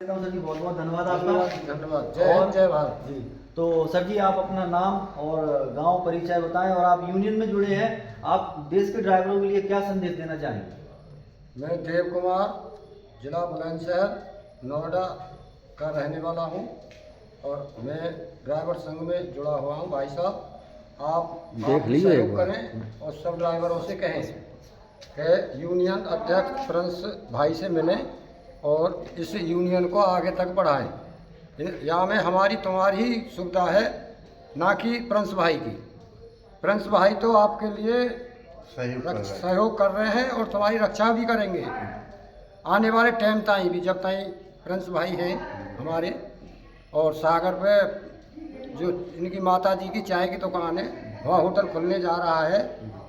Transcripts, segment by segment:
Sir जी बहुत बहुत धन्यवाद आपका। धन्यवाद। जय हिंद, जय भारत। जी, तो सर जी आप अपना नाम और गांव परिचय बताएं और आप यूनियन में जुड़े हैं, आप देश के ड्राइवरों के लिए क्या संदेश देना चाहेंगे? मैं देव कुमार, जिला बुलंदशहर नोएडा का रहने वाला हूं और मैं ड्राइवर संघ में जुड़ा हुआ हूं। भाई साहब आप सहयोग करें और सब ड्राइवरों से कहें कि यूनियन अध्यक्ष प्रिंस भाई से मिलें और इस यूनियन को आगे तक बढ़ाएं। यहाँ में हमारी तुम्हारी ही सुविधा है, ना कि प्रिंस भाई की। प्रिंस भाई तो आपके लिए सहयोग कर रहे हैं और तुम्हारी रक्षा भी करेंगे आने वाले टाइम ताई भी, जब ताई प्रिंस भाई हैं हमारे। और सागर पे जो इनकी माता जी की चाय की दुकान है, वहाँ होटल खुलने जा रहा है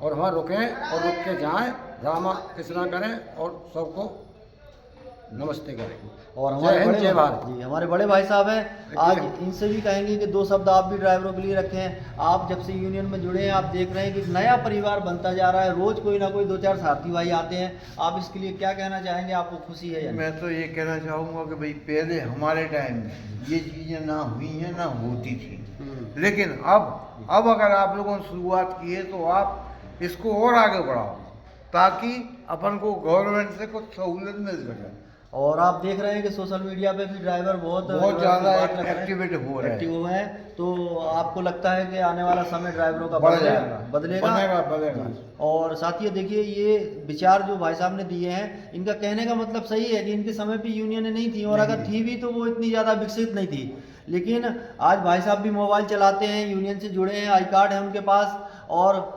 और वहाँ रुकें और रुक के जाएँ, रामा कृष्णा करें और सबको नमस्ते करें। और हमारे बड़े जय भारत जी हमारे बड़े भाई साहब हैं, आज इनसे भी कहेंगे कि दो शब्द आप भी ड्राइवरों के लिए रखें। आप जब से यूनियन में जुड़े हैं, आप देख रहे हैं कि नया परिवार बनता जा रहा है, रोज कोई ना कोई दो चार साथी भाई आते हैं। आप इसके लिए क्या कहना चाहेंगे? आपको खुशी है? मैं तो ये कहना चाहूँगा कि भाई पहले हमारे टाइम में ये चीज़ें ना हुई हैं ना होती थी, लेकिन अब अगर आप लोगों ने शुरुआत की है तो आप इसको और आगे बढ़ाओ ताकि अपन को गवर्नमेंट से कुछ सहूलियत मिल सके। और आप देख रहे हैं कि सोशल मीडिया पे भी ड्राइवर बहुत ज़्यादा एक्टिवेट हो रहे हैं। तो आपको लगता है कि आने वाला समय ड्राइवरों का बदलेगा? और साथियों देखिए, ये विचार जो भाई साहब ने दिए हैं, इनका कहने का मतलब सही है कि इनके समय पे यूनियन नहीं थी, और अगर थी भी तो वो इतनी ज़्यादा विकसित नहीं थी। लेकिन आज भाई साहब भी मोबाइल चलाते हैं, यूनियन से जुड़े हैं, आई कार्ड है उनके पास। और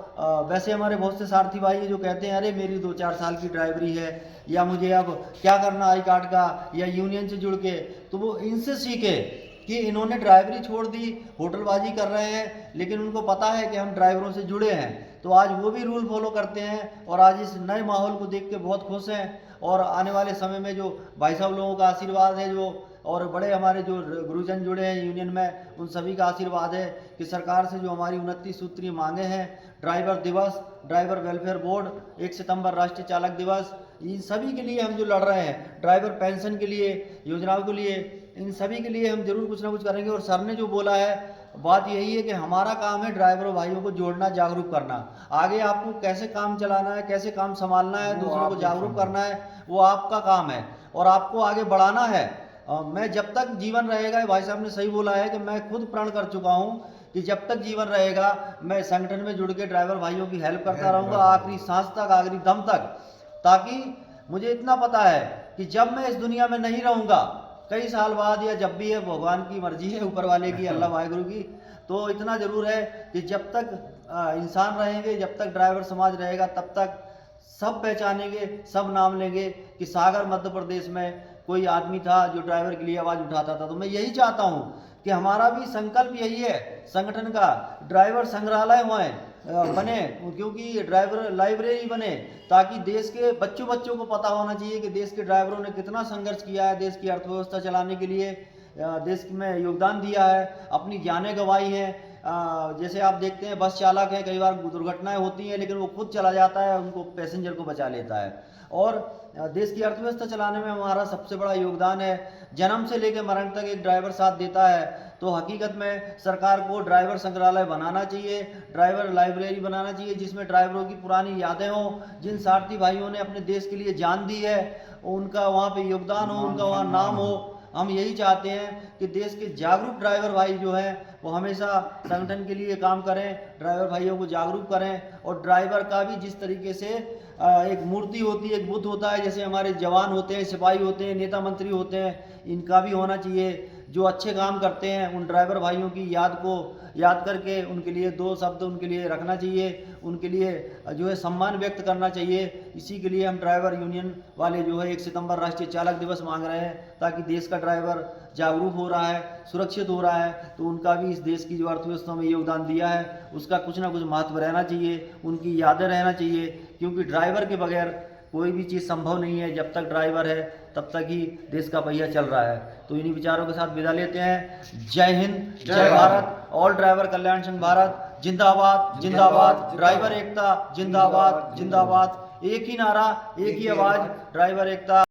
वैसे हमारे बहुत से सारथी भाई जो कहते हैं अरे मेरी 2-4 साल की ड्राइवरी है, या मुझे अब क्या करना आई कार्ड का या यूनियन से जुड़ के, तो वो इनसे सीखे कि इन्होंने ड्राइवरी छोड़ दी, होटलबाजी कर रहे हैं, लेकिन उनको पता है कि हम ड्राइवरों से जुड़े हैं, तो आज वो भी रूल फॉलो करते हैं और आज इस नए माहौल को देख के बहुत खुश हैं। और आने वाले समय में जो भाई साहब लोगों का आशीर्वाद है, जो और बड़े हमारे जो गुरुजन जुड़े हैं यूनियन में, उन सभी का आशीर्वाद है कि सरकार से जो हमारी 29 सूत्रीय मांगे हैं, ड्राइवर दिवस, ड्राइवर वेलफेयर बोर्ड, 1 सितंबर राष्ट्रीय चालक दिवस, इन सभी के लिए हम जो लड़ रहे हैं, ड्राइवर पेंशन के लिए, योजनाओं के लिए, इन सभी के लिए हम जरूर कुछ ना कुछ करेंगे। और सर ने जो बोला है, बात यही है कि हमारा काम है ड्राइवरों भाइयों को जोड़ना, जागरूक करना। आगे आपको कैसे काम चलाना है, कैसे काम संभालना है, दूसरों को जागरूक करना है, वो आपका काम है और आपको आगे बढ़ाना है। मैं जब तक जीवन रहेगा, भाई साहब ने सही बोला है कि मैं खुद प्रण कर चुका हूँ कि जब तक जीवन रहेगा मैं संगठन में जुड़ के ड्राइवर भाइयों की हेल्प करता रहूँगा आखिरी सांस तक, आखिरी दम तक। ताकि मुझे इतना पता है कि जब मैं इस दुनिया में नहीं रहूँगा, कई साल बाद या जब भी है, भगवान की मर्जी है, ऊपर वाले की, अल्लाह वाहिगुरु की, तो इतना ज़रूर है कि जब तक इंसान रहेंगे, जब तक ड्राइवर समाज रहेगा, तब तक सब पहचानेंगे, सब नाम लेंगे कि सागर मध्य प्रदेश में कोई आदमी था जो ड्राइवर के लिए आवाज़ उठाता था। तो मैं यही चाहता हूँ कि हमारा भी संकल्प यही है संगठन का, ड्राइवर संग्रहालय बने, क्योंकि ड्राइवर लाइब्रेरी बने, ताकि देश के बच्चों को पता होना चाहिए कि देश के ड्राइवरों ने कितना संघर्ष किया है, देश की अर्थव्यवस्था चलाने के लिए देश में योगदान दिया है, अपनी जानें गंवाई हैं। जैसे आप देखते हैं बस चालक हैं, कई बार दुर्घटनाएं होती हैं, लेकिन वो खुद चला जाता है, उनको पैसेंजर को बचा लेता है। और देश की अर्थव्यवस्था चलाने में हमारा सबसे बड़ा योगदान है। जन्म से लेकर मरण तक एक ड्राइवर साथ देता है। तो हकीकत में सरकार को ड्राइवर संग्रहालय बनाना चाहिए, ड्राइवर लाइब्रेरी बनाना चाहिए, जिसमें ड्राइवरों की पुरानी यादें हों, जिन सारथी भाइयों ने अपने देश के लिए जान दी है, उनका वहाँ पे योगदान हो, उनका वहाँ नाम हो। हम यही चाहते हैं कि देश के जागरूक ड्राइवर भाई जो हैं वो हमेशा संगठन के लिए काम करें, ड्राइवर भाइयों को जागरूक करें। और ड्राइवर का भी जिस तरीके से एक मूर्ति होती है, एक बुद्ध होता है, जैसे हमारे जवान होते हैं, सिपाही होते हैं, नेता मंत्री होते हैं, इनका भी होना चाहिए। जो अच्छे काम करते हैं उन ड्राइवर भाइयों की याद करके उनके लिए 2 शब्द उनके लिए रखना चाहिए, उनके लिए जो है सम्मान व्यक्त करना चाहिए। इसी के लिए हम ड्राइवर यूनियन वाले जो है 1 सितंबर राष्ट्रीय चालक दिवस मांग रहे हैं, ताकि देश का ड्राइवर जागरूक हो रहा है, सुरक्षित हो रहा है, तो उनका भी इस देश की जो अर्थव्यवस्था में योगदान दिया है उसका कुछ ना कुछ महत्व रहना चाहिए, उनकी यादें रहना चाहिए। क्योंकि ड्राइवर के बगैर कोई भी चीज़ संभव नहीं है, जब तक ड्राइवर है तब तक ही देश का पहिया चल रहा है। तो इन्हीं विचारों के साथ विदा लेते हैं। जय हिंद, जय भारत। ऑल ड्राइवर कल्याण संघ भारत जिंदाबाद, जिंदाबाद। ड्राइवर एकता जिंदाबाद, जिंदाबाद। एक ही नारा, एक ही आवाज़, ड्राइवर एकता।